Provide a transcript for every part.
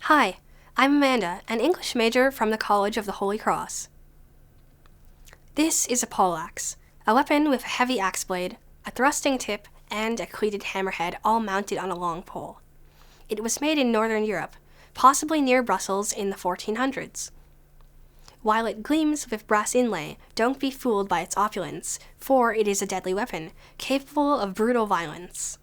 Hi, I'm Amanda, an English major from the College of the Holy Cross. This is a pollaxe, a weapon with a heavy axe blade, a thrusting tip, and a cleated hammerhead all mounted on a long pole. It was made in Northern Europe, possibly near Brussels in the 1400s. While it gleams with brass inlay, don't be fooled by its opulence, for it is a deadly weapon, capable of brutal violence.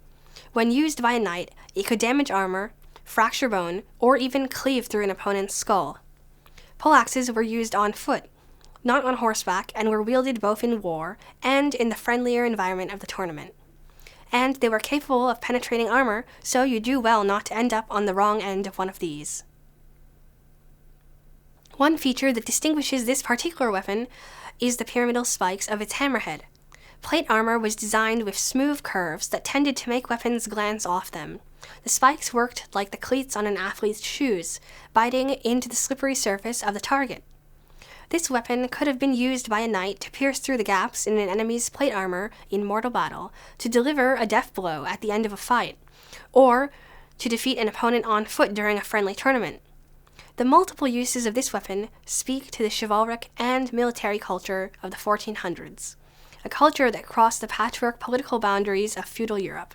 When used by a knight, it could damage armor, fracture bone, or even cleave through an opponent's skull. Pollaxes were used on foot, not on horseback, and were wielded both in war and in the friendlier environment of the tournament. And they were capable of penetrating armor, so you do well not to end up on the wrong end of one of these. One feature that distinguishes this particular weapon is the pyramidal spikes of its hammerhead. Plate armor was designed with smooth curves that tended to make weapons glance off them. The spikes worked like the cleats on an athlete's shoes, biting into the slippery surface of the target. This weapon could have been used by a knight to pierce through the gaps in an enemy's plate armor in mortal battle, to deliver a death blow at the end of a fight, or to defeat an opponent on foot during a friendly tournament. The multiple uses of this weapon speak to the chivalric and military culture of the 1400s, a culture that crossed the patchwork political boundaries of feudal Europe.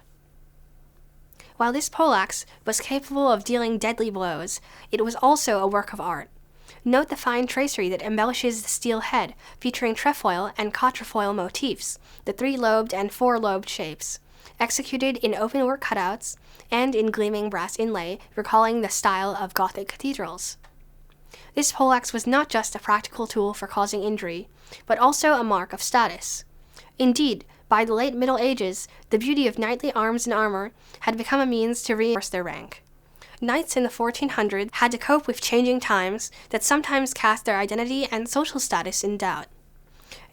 While this pollaxe was capable of dealing deadly blows, it was also a work of art. Note the fine tracery that embellishes the steel head, featuring trefoil and quatrefoil motifs, the three-lobed and four-lobed shapes, executed in open-work cutouts and in gleaming brass inlay, recalling the style of Gothic cathedrals. This pollaxe was not just a practical tool for causing injury, but also a mark of status. Indeed, by the late Middle Ages, the beauty of knightly arms and armor had become a means to reinforce their rank. Knights in the 1400s had to cope with changing times that sometimes cast their identity and social status in doubt.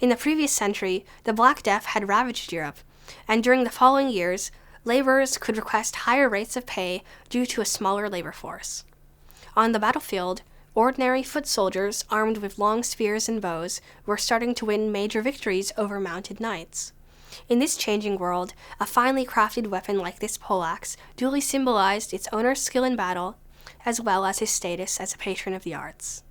In the previous century, the Black Death had ravaged Europe, and during the following years, laborers could request higher rates of pay due to a smaller labor force. On the battlefield, ordinary foot soldiers armed with long spears and bows were starting to win major victories over mounted knights. In this changing world, a finely crafted weapon like this pollaxe duly symbolized its owner's skill in battle, as well as his status as a patron of the arts.